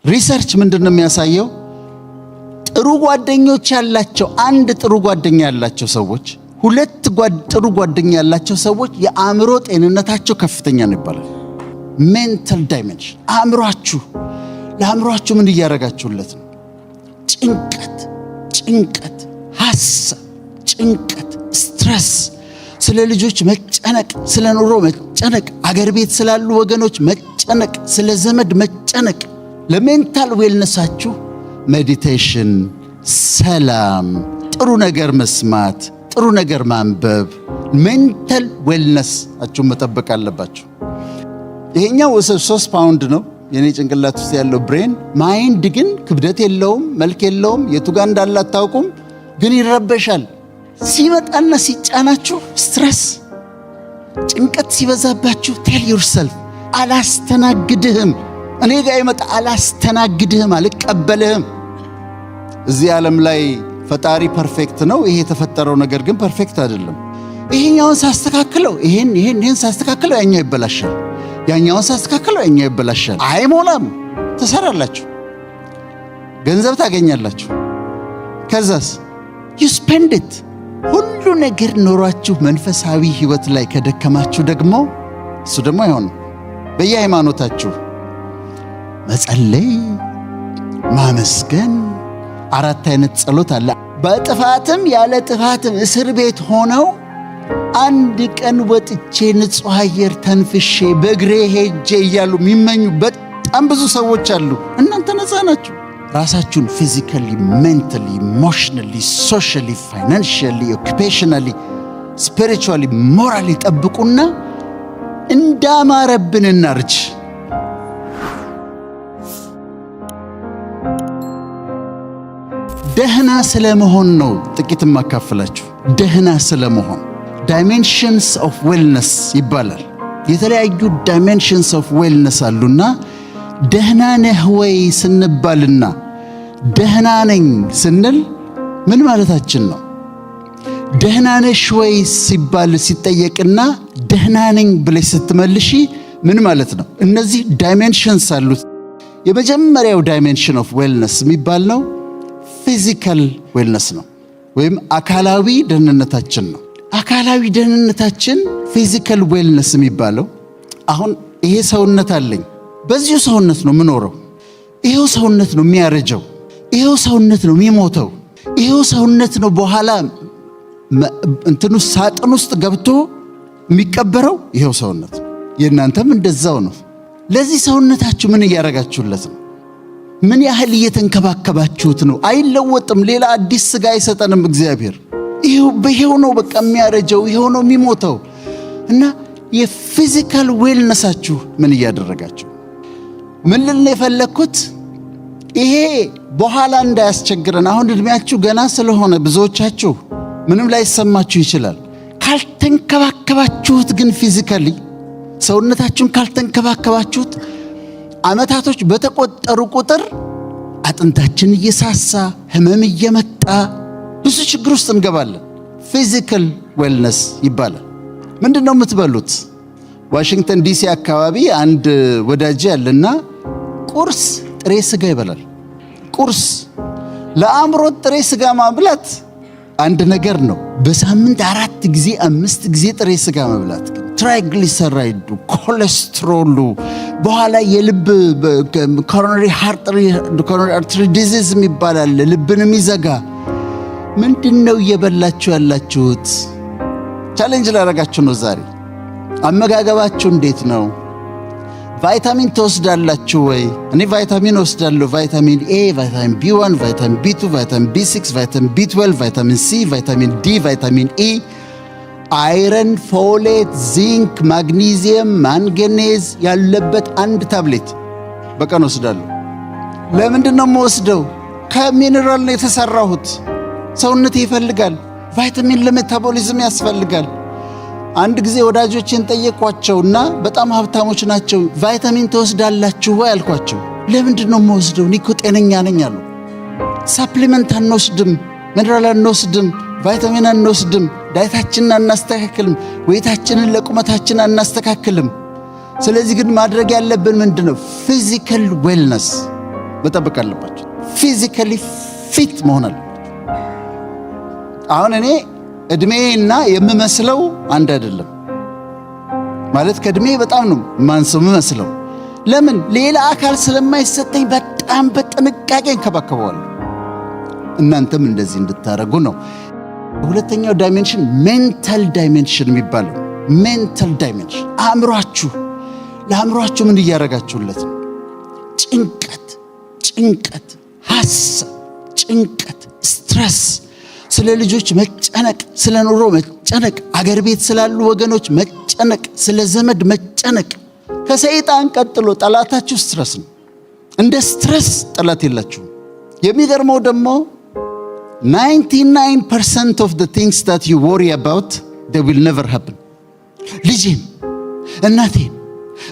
ሪሰርች ምንድነው የሚያሳየው? ጥሩ ጓደኞች ያላቸው አንድ ጥሩ ጓደኛ ያላቸው ሰዎች ሁለት ጥሩ ጓደኛ ያላቸው ሰዎች የአእምሮ ጤንነታቸው ከፍተኛ ነው ይባላል። ሜንታል ዳይሜንሽን ለአእምሮአችሁ ምን እያደረጋችሁለት ነው? ጭንቀት፣ ሐሳብ፣ ጭንቀት፣ ስትረስ፣ ስለ ልጆች መጨነቅ፣ ስለ ኑሮ መጨነቅ፣ አገር ቤት ስላሉ ወገኖች መጨነቅ፣ ስለ ዘመድ መጨነቅ። ለሜንታል ዌልነሳችሁ ሜዲቴሽን፣ ሰላም፣ ጥሩ ነገር መስማት፣ ጥሩ ነገር ማንበብ፣ ሜንታል ዌልነሳችሁን መጠበቅ አለባችሁ። ይሄኛው 3 ፓውንድ ነው የኔ ጭንቅላት ውስጥ ያለው ብሬን። ማይንድ ግን ክብደት የለውም፣ መልክ የለውም፣ የቱ ጋር እንዳለ አታውቁም፣ ግን ይረበሻል። ሲመጣና ሲጫናችሁ ስትረስ፣ ጭንቀት ሲበዛባችሁ ቴል ዩርሰልፍ አላስተናግድህም፣ እኔ ጋር ይመጣ አላስተናግድህም፣ አልቀበልህም። እዚህ ዓለም ላይ ፈጣሪ ፐርፌክት ነው። ይሄ የተፈጠረው ነገር ግን ፐርፌክት አይደለም። ይሄኛውን ሳስተካክለው ይሄን ሳስተካክለው ያኛው ይበላሻል፣ ያኛውን ሳስተካክለው ያኛው ይበላሻል። አይሞላም። ትሰራላችሁ፣ ገንዘብ ታገኛላችሁ። ከዛስ you spend it። ሁሉ ነገር ኖሯችሁ መንፈሳዊ ህይወት ላይ ከደከማችሁ ደግሞ እሱ ደግሞ አይሆንም። በየሃይማኖታችሁ መጸለይ፣ ማመስገን፣ 4 አይነት ጸሎት አለ። በጥፋትም ያለ ጥፋትም እስር ቤት ሆነው አንድ ቀን ወጥቼ ንጹህ አየር ተንፍሼ በእግሬ ሄጄ እያሉ የሚመኙ በጣም ብዙ ሰዎች አሉ። እናንተ ነፃ ናችሁ። ራሳችሁን ፊዚካሊ፣ ሜንታሊ፣ ኢሞሽናሊ፣ ሶሻሊ፣ ፋይናንሻሊ፣ ኦኩፔሽናሊ፣ ስፒሪቹዋሊ፣ ሞራሊ ጠብቁና እንዳማረብን እናርጅ። ደህና ስለመሆን ነው ጥቂት ማካፈላችሁ። ደህና ስለመሆን ዳይሜንሽንስ ኦፍ ዌልነስ ይባላል። የተለያዩ ዳይሜንሽንስ ኦፍ ዌልነስ አሉና ደህና ነህ ወይ ስንባልና ደህና ነኝ ስንል ምን ማለታችን ነው? ደህና ነሽ ወይ ሲባል ሲጠየቅና ደህና ነኝ ብለሽ ስትመልሺ ምን ማለት ነው? እነዚህ ዳይሜንሽንስ አሉት። የመጀመሪያው ዳይሜንሽን ኦፍ ዌልነስ የሚባል ነው ፊዚካል ዌልነስ ነው፣ ወይም አካላዊ ደህንነታችን ነው። አካላዊ ደህንነታችን ፊዚካል ዌልነስ የሚባለው አሁን ይሄ ሰውነት አለኝ፣ በዚሁ ሰውነት ነው የምኖረው፣ ይሄው ሰውነት ነው የሚያረጀው፣ ይሄው ሰውነት ነው የሚሞተው፣ ይሄው ሰውነት ነው በኋላ እንትኑ ሳጥን ውስጥ ገብቶ የሚቀበረው ይሄው ሰውነት። የእናንተም እንደዛው ነው። ለዚህ ሰውነታችሁ ምን እያረጋችሁለት ነው? ምን ያህል እየተንከባከባችሁት ነው? አይለወጥም። ሌላ አዲስ ስጋ አይሰጠንም እግዚአብሔር። ይሄው ነው በቃ የሚያረጀው፣ ይሄው ነው የሚሞተው። እና የፊዚካል ዌልነሳችሁ ምን እያደረጋችሁ? ምን ልል ነው የፈለኩት? ይሄ በኋላ እንዳያስቸግረን። አሁን እድሜያችሁ ገና ስለሆነ ብዙዎቻችሁ ምንም ላይሰማችሁ ይችላል። ካልተንከባከባችሁት ግን ፊዚካሊ ሰውነታችሁን ካልተንከባከባችሁት ዓመታቶች በተቆጠሩ ቁጥር አጥንታችን እየሳሳ ህመም እየመጣ ብዙ ችግር ውስጥ እንገባለን። ፊዚካል ዌልነስ ይባላል። ምንድነው የምትበሉት? ዋሽንግተን ዲሲ አካባቢ አንድ ወዳጅ ያለና ቁርስ ጥሬ ስጋ ይበላል። ቁርስ ለአእምሮ ጥሬ ስጋ ማብላት አንድ ነገር ነው። በሳምንት 4 ጊዜ 5 ጊዜ ጥሬ ስጋ መብላት ግን ትራይግሊሰራይዱ፣ ኮሌስትሮሉ፣ በኋላ የልብ ኮሮነሪ አርተሪ ዲዚዝ የሚባላል ልብን የሚዘጋ ምንድነው እየበላችሁ ያላችሁት? ቻሌንጅ ላደርጋችሁ ነው ዛሬ። አመጋገባችሁ እንዴት ነው? ቫይታሚን ትወስዳላችሁ ወይ? እኔ ቫይታሚን ወስዳለሁ። ቫይታሚን ኤ፣ ቫይታሚን ቢ1፣ ቫይታሚን ቢ2፣ ቫይታሚን ቢ6፣ ቫይታሚን ቢ12፣ ቫይታሚን ሲ፣ ቫይታሚን ዲ፣ ቫይታሚን ኢ፣ አይረን፣ ፎሌት፣ ዚንክ፣ ማግኒዚየም፣ ማንገኔዝ ያለበት አንድ ታብሌት በቀን ወስዳለሁ። ለምንድን ነው የምወስደው? ከሚነራል ነው የተሰራሁት። ሰውነቴ ይፈልጋል። ቫይታሚን ለሜታቦሊዝም ያስፈልጋል። አንድ ጊዜ ወዳጆችን ጠየቅኳቸውና በጣም ሀብታሞች ናቸው። ቫይታሚን ትወስዳላችሁ ወይ አልኳቸው። ለምንድን ነው የምወስደው? እኔ እኮ ጤነኛ ነኝ አሉ። ሳፕሊመንት አንወስድም፣ ሚነራል አንወስድም፣ ቫይታሚን አንወስድም፣ ዳይታችንን አናስተካክልም፣ ወይታችንን ለቁመታችን አናስተካክልም። ስለዚህ ግን ማድረግ ያለብን ምንድነው? ፊዚካል ዌልነስ መጠበቅ አለባችሁ። ፊዚካሊ ፊት መሆን አለባችሁ። አሁን እኔ እድሜና የምመስለው አንድ አይደለም ማለት ከእድሜ በጣም ነው ማንሰው የምመስለው። ለምን? ሌላ አካል ስለማይሰጠኝ በጣም በጥንቃቄ እንከባከበዋለሁ። እናንተም እንደዚህ እንድታረጉ ነው። ሁለተኛው ዳይሜንሽን ሜንታል ዳይሜንሽን የሚባለው ሜንታል ዳይሜንሽን ለአእምሯችሁ ምን እያረጋችሁለት ነው? ጭንቀት፣ ሐሳብ፣ ጭንቀት፣ ስትረስ፣ ስለ ልጆች መጨነቅ፣ ስለ ኑሮ መጨነቅ፣ አገር ቤት ስላሉ ወገኖች መጨነቅ፣ ስለ ዘመድ መጨነቅ። ከሰይጣን ቀጥሎ ጠላታችሁ ስትረስ ነው። እንደ ስትረስ ጠላት የላችሁም። የሚገርመው ደግሞ 99% of the things that you worry about they will never happen። ልጄን፣ እናቴን፣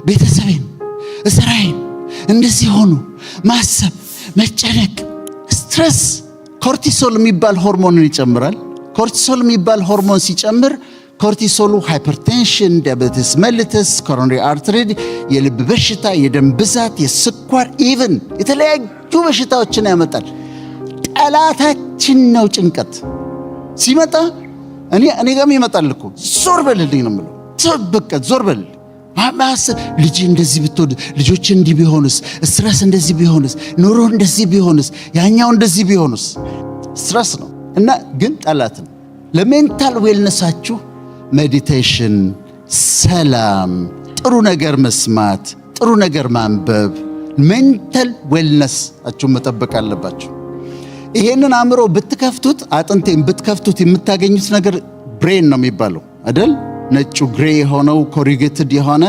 ቤተሰቤን፣ እስራኤል እንደዚህ ሆኑ ማሰብ፣ መጨነቅ፣ ስትረስ ኮርቲሶል የሚባል ሆርሞንን ይጨምራል። ኮርቲሶል የሚባል ሆርሞን ሲጨምር ኮርቲሶሉ ሃይፐርቴንሽን፣ ዲያቤቲስ መልሊተስ፣ ኮሮነሪ አርተሪ፣ የልብ በሽታ፣ የደም ብዛት፣ የስኳር ኢቭን የተለያዩ በሽታዎችን ያመጣል። ጠላታችን ነው። ጭንቀት ሲመጣ እኔ ጋርም ይመጣል እኮ ዞር በልልኝ ነው የምለው። በቃ ዞር በልልኝ። ልጅ እንደዚህ ብትወድ፣ ልጆች እንዲህ ቢሆንስ፣ ስትረስ እንደዚህ ቢሆንስ፣ ኑሮ እንደዚህ ቢሆንስ፣ ያኛው እንደዚህ ቢሆንስ። ስትረስ ነው እና ግን ጠላት ነው። ለሜንታል ዌልነሳችሁ ሜዲቴሽን፣ ሰላም፣ ጥሩ ነገር መስማት፣ ጥሩ ነገር ማንበብ፣ ሜንታል ዌልነሳችሁ መጠበቅ አለባችሁ። ይሄንን አእምሮ ብትከፍቱት፣ አጥንቴን ብትከፍቱት የምታገኙት ነገር ብሬን ነው የሚባለው አይደል? ነጩ ግሬ የሆነው ኮሪጌትድ የሆነ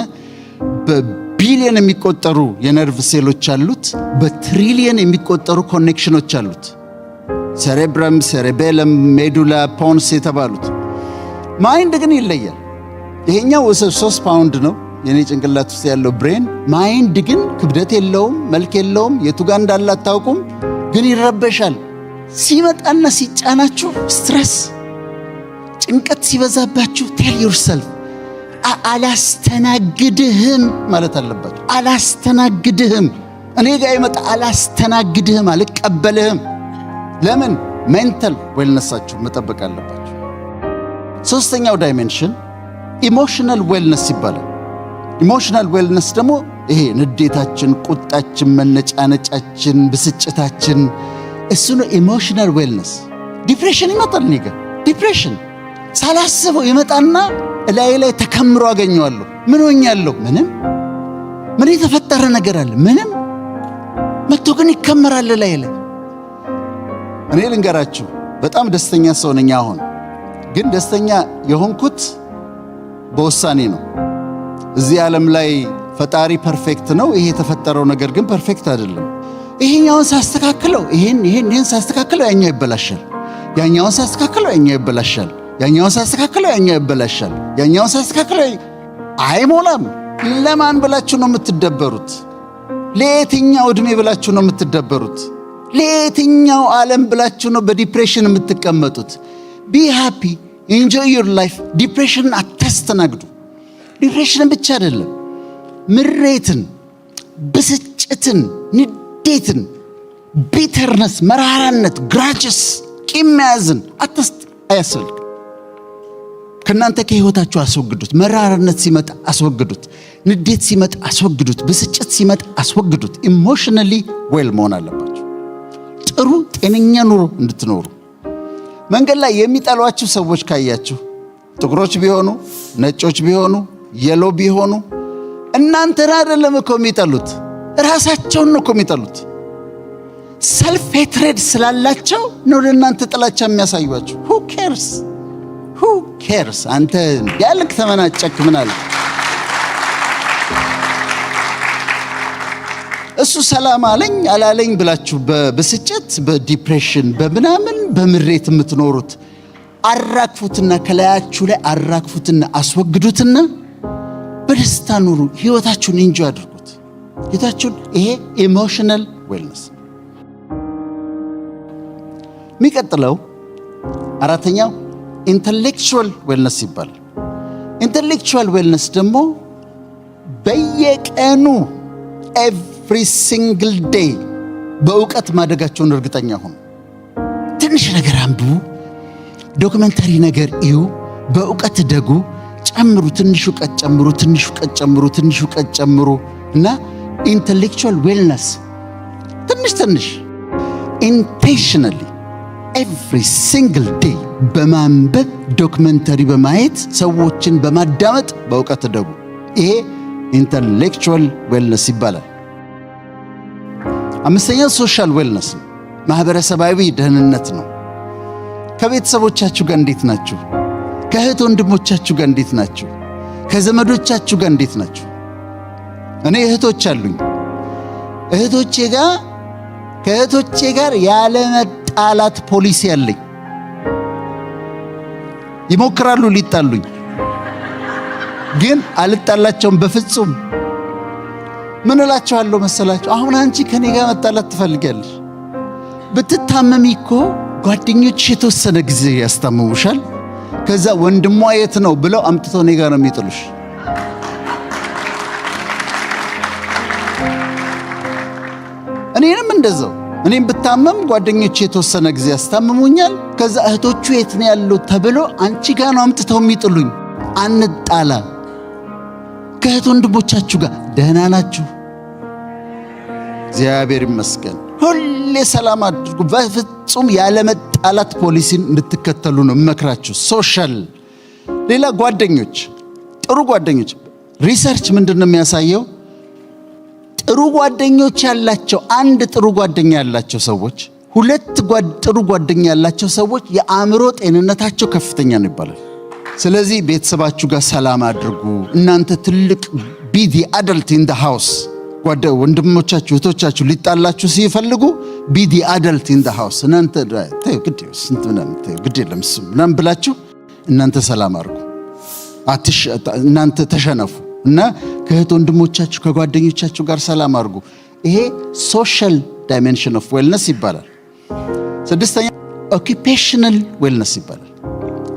በቢሊየን የሚቆጠሩ የነርቭ ሴሎች አሉት። በትሪሊየን የሚቆጠሩ ኮኔክሽኖች አሉት። ሴሬብረም፣ ሴሬቤለም፣ ሜዱላ፣ ፖንስ የተባሉት። ማይንድ ግን ይለያል። ይሄኛው 3 ፓውንድ ነው የኔ ጭንቅላት ውስጥ ያለው ብሬን። ማይንድ ግን ክብደት የለውም፣ መልክ የለውም፣ የቱ ጋር እንዳለ አታውቁም፣ ግን ይረበሻል። ሲመጣና ሲጫናችሁ ስትረስ፣ ጭንቀት ሲበዛባችሁ ቴል ዩርሰልፍ አላስተናግድህም ማለት አለባችሁ። አላስተናግድህም፣ እኔ ጋር ይመጣ አላስተናግድህም፣ አልቀበልህም። ለምን? ሜንታል ዌልነሳችሁ መጠበቅ አለባችሁ። ሶስተኛው ዳይሜንሽን ኢሞሽናል ዌልነስ ይባላል። ኢሞሽናል ዌልነስ ደግሞ ይሄ ንዴታችን፣ ቁጣችን፣ መነጫነጫችን፣ ብስጭታችን እሱ ነው ኢሞሽናል ዌልነስ። ዲፕሬሽን ይመጣል። እኔ ጋር ዲፕሬሽን ሳላስበው ይመጣና ላይ ተከምሮ አገኘዋለሁ። ምን ሆኛለሁ? ምንም። ምን የተፈጠረ ነገር አለ? ምንም። መጥቶ ግን ይከመራል ላይ። እኔ ልንገራችሁ በጣም ደስተኛ ሰው ነኝ። አሁን ግን ደስተኛ የሆንኩት በውሳኔ ነው። እዚህ ዓለም ላይ ፈጣሪ ፐርፌክት ነው። ይሄ የተፈጠረው ነገር ግን ፐርፌክት አይደለም። ይሄኛውን ሳስተካክለው ይሄን ሳስተካክለው ያኛው ይበላሻል። ያኛውን ሳስተካክለው ያኛው ይበላሻል። ያኛውን ሳስተካክለው ያኛው ይበላሻል። ያኛውን ሳስተካክለው አይሞላም። ለማን ብላችሁ ነው የምትደበሩት? ለየትኛው ዕድሜ ብላችሁ ነው የምትደበሩት? ለየትኛው ዓለም ብላችሁ ነው በዲፕሬሽን የምትቀመጡት? ቢ ሃፒ ኢንጆይ ዩር ላይፍ። ዲፕሬሽንን አታስተናግዱ። ዲፕሬሽንን ብቻ አይደለም፣ ምሬትን፣ ብስጭትን፣ ንዴትን፣ ቢተርነስ፣ መራራነት፣ ግራችስ፣ ቂም መያዝን አያስፈልግም። ከእናንተ ከህይወታችሁ አስወግዱት። መራራነት ሲመጣ አስወግዱት። ንዴት ሲመጣ አስወግዱት። ብስጭት ሲመጣ አስወግዱት። ኢሞሽናሊ ዌል መሆን አለባችሁ፣ ጥሩ ጤነኛ ኑሮ እንድትኖሩ። መንገድ ላይ የሚጠሏችሁ ሰዎች ካያችሁ፣ ጥቁሮች ቢሆኑ፣ ነጮች ቢሆኑ፣ የሎ ቢሆኑ፣ እናንተን አይደለም እኮ የሚጠሉት፣ ራሳቸውን ነው እኮ የሚጠሉት። ሰልፍ ሄትሬድ ስላላቸው ነው ለእናንተ ጥላቻ የሚያሳዩአችሁ። who cares? አንተ ያልክ ተመናጨክ ምን አለ? እሱ ሰላም አለኝ አላለኝ ብላችሁ በብስጭት፣ በዲፕሬሽን፣ በምናምን በምሬት የምትኖሩት አራግፉትና ከላያችሁ ላይ አራግፉትና አስወግዱትና በደስታ ኑሩ። ህይወታችሁን ኢንጆይ አድርጉት። ህይወታችሁን ይሄ ኢሞሽናል ዌልነስ። የሚቀጥለው አራተኛው ኢንተሌክቹዋል ዌልነስ ይባላል። ኢንተሌክቹዋል ዌልነስ ደግሞ በየቀኑ ኤቭሪ ሲንግል ዴይ በእውቀት ማደጋቸውን እርግጠኛ ሁኑ። ትንሽ ነገር አንብቡ፣ ዶክመንተሪ ነገር እዩ፣ በእውቀት ደጉ፣ ጨምሩ፣ ትንሽ እውቀት ጨምሩ፣ ትንሽ እውቀት ጨምሩ፣ ትንሽ እውቀት ጨምሩ እና ኢንተሌክቹዋል ዌልነስ ትንሽ ኢንቴንሽናሊ ኤቭሪ ሲንግል ዴይ በማንበብ ዶክመንተሪ በማየት ሰዎችን በማዳመጥ በእውቀት ደጉ። ይሄ ኢንተሌክቹዋል ዌልነስ ይባላል። አምስተኛው ሶሻል ዌልነስ ነው፣ ማህበረሰባዊ ደህንነት ነው። ከቤተሰቦቻችሁ ጋር እንዴት ናችሁ? ከእህት ወንድሞቻችሁ ጋር እንዴት ናችሁ? ከዘመዶቻችሁ ጋር እንዴት ናችሁ? እኔ እህቶች አሉኝ። ከእህቶቼ ጋር ያለ መጣላት ፖሊሲ አለኝ። ይሞክራሉ ሊጣሉኝ፣ ግን አልጣላቸውም በፍጹም። ምን እላቸዋለሁ መሰላችሁ? አሁን አንቺ ከኔ ጋር መጣላት ትፈልጊያለሽ? ብትታመሚ እኮ ጓደኞችሽ የተወሰነ ጊዜ ያስታምሙሻል። ከዛ ወንድሟ የት ነው ብለው አምጥተው እኔ ጋር ነው የሚጥሉሽ። እኔንም እንደዛው። እኔም ብታመም ጓደኞቼ የተወሰነ ጊዜ ያስታምሙኛል። ከዛ እህቶቹ የት ነው ያሉት ተብሎ አንቺ ጋር ነው አምጥተው የሚጥሉኝ። አንጣላ። ከእህት ወንድሞቻችሁ ጋር ደህና ናችሁ? እግዚአብሔር ይመስገን። ሁሌ ሰላም አድርጉ። በፍጹም ያለ መጣላት ፖሊሲን እንድትከተሉ ነው እመክራችሁ። ሶሻል። ሌላ ጓደኞች፣ ጥሩ ጓደኞች። ሪሰርች ምንድን ነው የሚያሳየው? ጥሩ ጓደኞች ያላቸው፣ አንድ ጥሩ ጓደኛ ያላቸው ሰዎች፣ ሁለት ጥሩ ጓደኛ ያላቸው ሰዎች የአእምሮ ጤንነታቸው ከፍተኛ ነው ይባላል። ስለዚህ ቤተሰባችሁ ጋር ሰላም አድርጉ። እናንተ ትልቅ ቢዲ አደልት ኢን ዘ ሃውስ። ወንድሞቻችሁ እህቶቻችሁ ሊጣላችሁ ሲፈልጉ ቢዲ አደልት ኢን ዘ ሃውስ። እናንተ ግድ የለም ምናምን ብላችሁ እናንተ ሰላም አድርጉ። እናንተ ተሸነፉ እና ከእህት ወንድሞቻችሁ ከጓደኞቻችሁ ጋር ሰላም አድርጉ። ይሄ ሶሻል ዳይሜንሽን ኦፍ ዌልነስ ይባላል። ስድስተኛ ኦኪፔሽናል ዌልነስ ይባላል።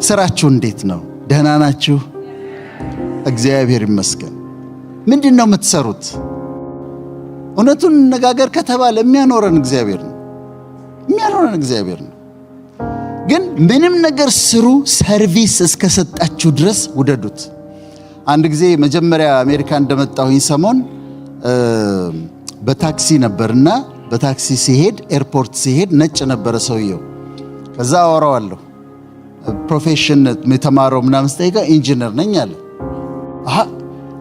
ስራችሁ እንዴት ነው? ደህና ናችሁ? እግዚአብሔር ይመስገን። ምንድን ነው የምትሰሩት? እውነቱን እንነጋገር ከተባለ የሚያኖረን እግዚአብሔር ነው። ግን ምንም ነገር ስሩ፣ ሰርቪስ እስከሰጣችሁ ድረስ ውደዱት። አንድ ጊዜ መጀመሪያ አሜሪካ እንደመጣሁኝ ሰሞን በታክሲ ነበርና በታክሲ ሲሄድ ኤርፖርት ሲሄድ ነጭ ነበረ ሰውየው። ከዛ አወራዋለሁ። ፕሮፌሽን የተማረው ምናምን ስጠይቀው ኢንጂነር ነኝ አለ።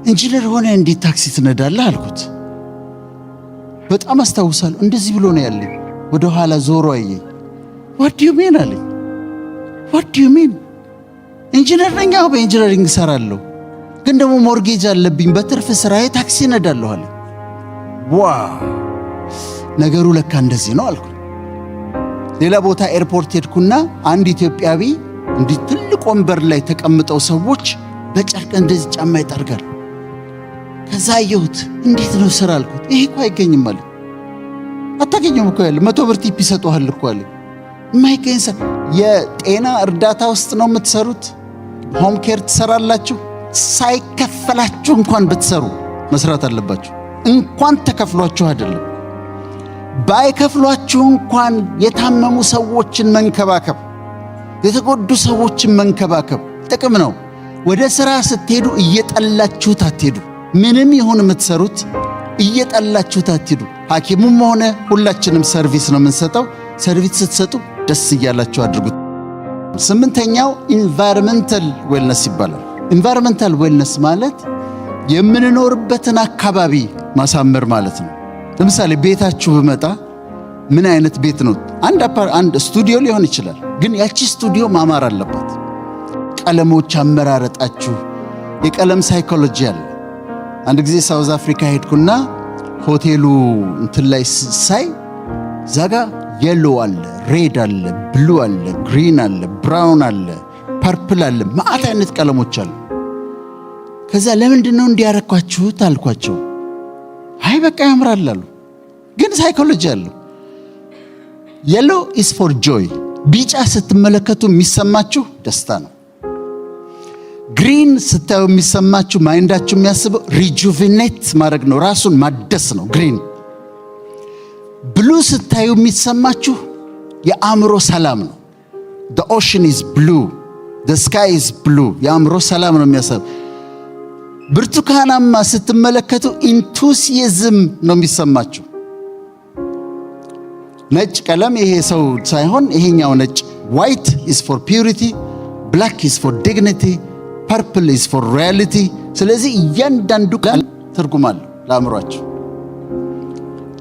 ኢንጂነር ሆነ እንዴት ታክሲ ትነዳለህ አልኩት። በጣም አስታውሳለሁ። እንደዚህ ብሎ ነው ያለኝ። ወደ ኋላ ዞሮ አየኝ። ዋት ዱ ዩ ሚን አለኝ። ዋት ዱ ዩ ሚን? ኢንጂነር ነኝ። አዎ በኢንጂነሪንግ እሰራለሁ፣ ግን ደግሞ ሞርጌጅ አለብኝ። በትርፍ ስራዬ ታክሲ እነዳለሁ አለ። ዋው ነገሩ ለካ እንደዚህ ነው አልኩ። ሌላ ቦታ ኤርፖርት ሄድኩና አንድ ኢትዮጵያዊ እንዲህ ትልቅ ወንበር ላይ ተቀምጠው ሰዎች በጨርቅ እንደዚህ ጫማ ይጠርጋል። ከዛ አየሁት። እንዴት ነው ስራ አልኩት። ይሄ እኮ አይገኝም አለ። አታገኘም እኮ ያለ 100 ብር ቲፕ ይሰጡሃል እኮ አለ። የማይገኝ ስራ። የጤና እርዳታ ውስጥ ነው የምትሰሩት? ሆም ኬር ትሰራላችሁ? ሳይከፈላችሁ እንኳን ብትሰሩ መስራት አለባችሁ። እንኳን ተከፍሏችሁ አይደለም፣ ባይከፍሏችሁ እንኳን የታመሙ ሰዎችን መንከባከብ፣ የተጎዱ ሰዎችን መንከባከብ ጥቅም ነው። ወደ ስራ ስትሄዱ እየጠላችሁት አትሄዱ። ምንም ይሁን የምትሰሩት እየጠላችሁት አትሄዱ። ሐኪሙም ሆነ ሁላችንም ሰርቪስ ነው የምንሰጠው። ሰርቪስ ስትሰጡ ደስ እያላችሁ አድርጉት። ስምንተኛው ኢንቫይሮንመንታል ዌልነስ ይባላል። ኢንቫይሮንመንታል ዌልነስ ማለት የምንኖርበትን አካባቢ ማሳመር ማለት ነው። ለምሳሌ ቤታችሁ ብመጣ ምን አይነት ቤት ነው? አንድ ስቱዲዮ ሊሆን ይችላል፣ ግን ያቺ ስቱዲዮ ማማር አለባት። ቀለሞች አመራረጣችሁ፣ የቀለም ሳይኮሎጂ አለ። አንድ ጊዜ ሳውዝ አፍሪካ ሄድኩና ሆቴሉ እንትን ላይ ሳይ ዛጋ የሎ አለ፣ ሬድ አለ፣ ብሉ አለ፣ ግሪን አለ፣ ብራውን አለ፣ ፐርፕል አለ፣ ማአት አይነት ቀለሞች አሉ። ከዛ ለምንድን ነው እንዲያረኳችሁት አልኳቸው። አይ በቃ ያምራል አሉ። ግን ሳይኮሎጂ አለው። የሎ ኢስ ፎር ጆይ፣ ቢጫ ስትመለከቱ የሚሰማችሁ ደስታ ነው። ግሪን ስታዩ የሚሰማችሁ ማይንዳችሁ የሚያስበው ሪጁቬኔት ማድረግ ነው፣ ራሱን ማደስ ነው ግሪን። ብሉ ብሉ ስታዩ የሚሰማችሁ የአእምሮ ሰላም ነው። the ocean is blue, the sky is blue። የአእምሮ ሰላም ነው የሚያሰብ። ብርቱካናማ ስትመለከቱ ኢንቱሲያዝም ነው የሚሰማችሁ። ነጭ ቀለም ይሄ ሰው ሳይሆን ይሄኛው ነጭ white is for purity, black is for dignity, purple is for reality። ስለዚህ እያንዳንዱ ቃል ትርጉም አለው ለአእምሯችሁ።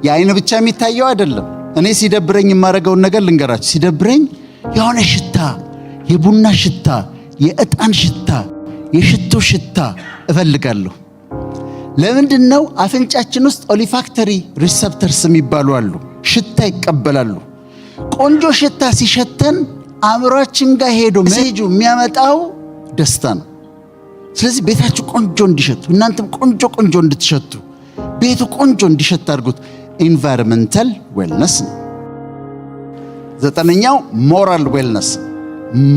የአይን ብቻ የሚታየው አይደለም። እኔ ሲደብረኝ የማደርገውን ነገር ልንገራችሁ። ሲደብረኝ የሆነ ሽታ፣ የቡና ሽታ፣ የዕጣን ሽታ፣ የሽቶ ሽታ እፈልጋለሁ። ለምንድነው? አፍንጫችን ውስጥ ኦሊፋክተሪ ሪሰፕተርስ የሚባሉ አሉ። ሽታ ይቀበላሉ። ቆንጆ ሽታ ሲሸተን አእምሯችን ጋር ሄዶ ሜሴጁ የሚያመጣው ደስታ ነው። ስለዚህ ቤታችሁ ቆንጆ እንዲሸቱ፣ እናንተም ቆንጆ ቆንጆ እንድትሸቱ፣ ቤቱ ቆንጆ እንዲሸት አድርጉት። ኢንቫይሮንመንታል ዌልነስ ነው። 9ኛው ሞራል ዌልነስ።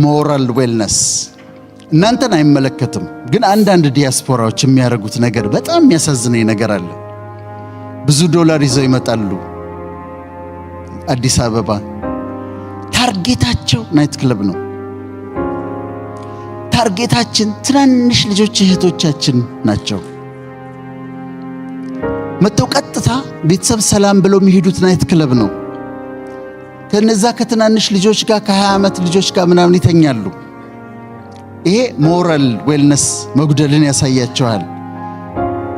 ሞራል ዌልነስ እናንተን አይመለከትም፣ ግን አንዳንድ ዲያስፖራዎች የሚያደርጉት ነገር በጣም የሚያሳዝነኝ ነገር አለ። ብዙ ዶላር ይዘው ይመጣሉ አዲስ አበባ። ታርጌታቸው ናይት ክለብ ነው። ታርጌታችን ትናንሽ ልጆች እህቶቻችን ናቸው። መተው ቀጥታ ቤተሰብ ሰላም ብለው የሚሄዱት ናይት ክለብ ነው። ከነዛ ከትናንሽ ልጆች ጋር ከ20 ዓመት ልጆች ጋር ምናምን ይተኛሉ። ይሄ ሞራል ዌልነስ መጉደልን ያሳያቸዋል።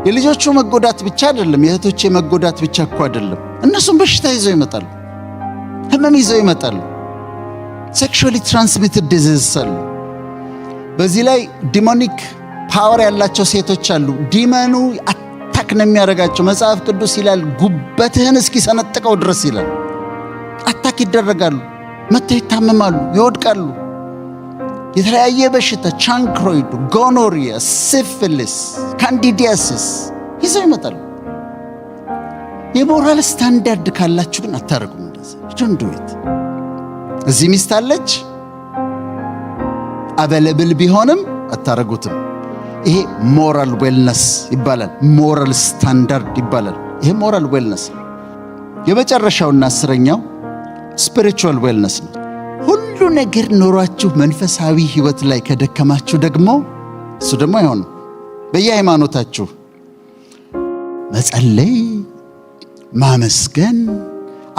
የልጆቹ መጎዳት ብቻ አይደለም፣ የእህቶቼ መጎዳት ብቻ እኮ አይደለም። እነሱም በሽታ ይዘው ይመጣሉ፣ ህመም ይዘው ይመጣሉ። ሴክሹዋሊ ትራንስሚትድ ዲዚዝ አሉ። በዚህ ላይ ዲሞኒክ ፓወር ያላቸው ሴቶች አሉ። ዲመኑ አታክ ነው የሚያደርጋቸው። መጽሐፍ ቅዱስ ይላል ጉበትህን እስኪሰነጥቀው ድረስ ይላል። አታክ ይደረጋሉ፣ መተው ይታመማሉ፣ ይወድቃሉ። የተለያየ በሽታ ቻንክሮይድ፣ ጎኖሪያ፣ ሲፊሊስ፣ ካንዲዲያሲስ ይዘው ይመጣሉ። የሞራል ስታንዳርድ ካላችሁ ግን አታረጉም እንደዚህ። ዶንት ዱ ኢት። እዚህ ሚስት አለች አቬለብል ቢሆንም አታረጉትም። ይሄ ሞራል ዌልነስ ይባላል። ሞራል ስታንዳርድ ይባላል። ይሄ ሞራል ዌልነስ። የመጨረሻውና 10ኛው ስፒሪቹዋል ዌልነስ ነው። ሁሉ ነገር ኖሯችሁ መንፈሳዊ ህይወት ላይ ከደከማችሁ ደግሞ እሱ ደግሞ አይሆንም። በየሃይማኖታችሁ መጸለይ፣ ማመስገን፣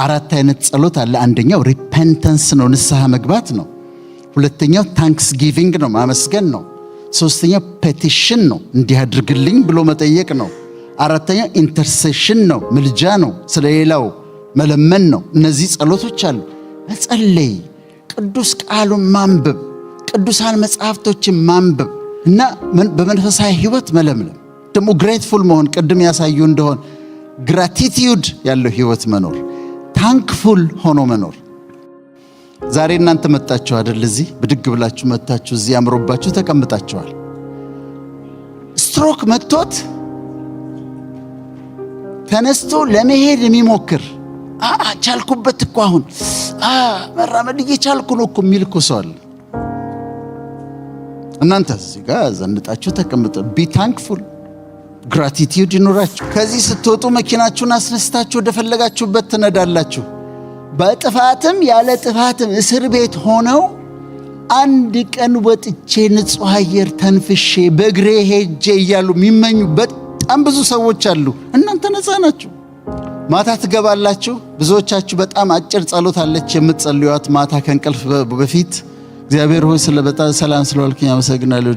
4 አይነት ጸሎት አለ። አንደኛው ሪፔንተንስ ነው፣ ንስሐ መግባት ነው። ሁለተኛው ታንክስ ጊቪንግ ነው፣ ማመስገን ነው። ሶስተኛው ፔቲሽን ነው፣ እንዲህ አድርግልኝ ብሎ መጠየቅ ነው። 4ኛው ኢንተርሴሽን ነው፣ ምልጃ ነው፣ ስለሌላው መለመን ነው። እነዚህ ጸሎቶች አሉ። መጸለይ፣ ቅዱስ ቃሉን ማንበብ፣ ቅዱሳን መጽሐፍቶችን ማንበብ እና በመንፈሳዊ ህይወት መለምለም፣ ደግሞ ግሬትፉል መሆን፣ ቅድም ያሳዩ እንደሆን ግራቲቲዩድ ያለው ህይወት መኖር፣ ታንክፉል ሆኖ መኖር። ዛሬ እናንተ መጣችሁ አይደል? እዚህ ብድግ ብላችሁ መጣችሁ፣ እዚህ አምሮባችሁ ተቀምጣችኋል። ስትሮክ መጥቶት ተነስቶ ለመሄድ የሚሞክር ቻልኩበት እኮ አሁን መራመድ እየቻልኩ ነው እኮ የሚል እኮ ሰው አለ። እናንተ እዚህ ጋር ዘንጣችሁ ተቀምጡ። ቢ ታንክፉል፣ ግራቲቲዩድ ይኖራችሁ። ከዚህ ስትወጡ መኪናችሁን አስነስታችሁ ወደፈለጋችሁበት ትነዳላችሁ። በጥፋትም ያለ ጥፋትም እስር ቤት ሆነው አንድ ቀን ወጥቼ ንጹህ አየር ተንፍሼ በእግሬ ሄጄ እያሉ የሚመኙ በጣም ብዙ ሰዎች አሉ። እናንተ ነፃ ናችሁ። ማታ ትገባላችሁ። ብዙዎቻችሁ በጣም አጭር ጸሎት አለች የምትጸልዩት ማታ ከእንቅልፍ በፊት። እግዚአብሔር ሆይ በጣም ሰላም ስለዋልከኝ አመሰግናለሁ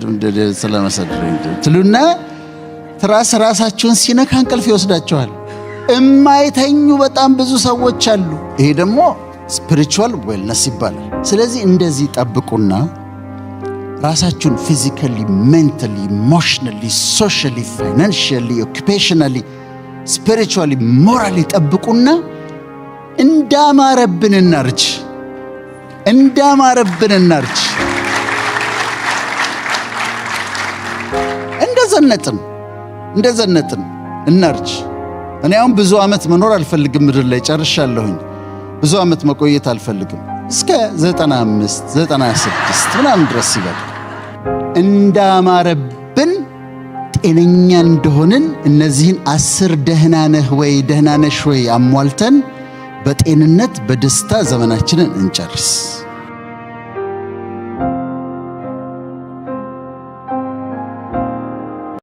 ስለመሰደረኝ ትሉና ራሳችሁን ሲነካ እንቅልፍ ይወስዳችኋል። እማይተኙ በጣም ብዙ ሰዎች አሉ። ይሄ ደግሞ ስፒሪቹዋል ዌልነስ ይባላል። ስለዚህ እንደዚህ ጠብቁና ራሳችሁን ፊዚካሊ፣ ሜንታሊ፣ ኢሞሽናሊ፣ ሶሻሊ፣ ፋይናንሻሊ፣ ኦኩፔሽናሊ፣ ስፒሪቹዋሊ፣ ሞራሊ ጠብቁና እንዳማረብን እናርጅ፣ እንደዘነጥን እናርጅ። እኔ አሁን ብዙ ዓመት መኖር አልፈልግም ምድር ላይ ጨርሻለሁኝ። ብዙ ዓመት መቆየት አልፈልግም። እስከ 95 96 ምናምን ድረስ ይበቃ። እንዳማረብን ጤነኛ እንደሆንን እነዚህን 10 ደህና ነህ ወይ ደህና ነሽ ወይ አሟልተን በጤንነት በደስታ ዘመናችንን እንጨርስ።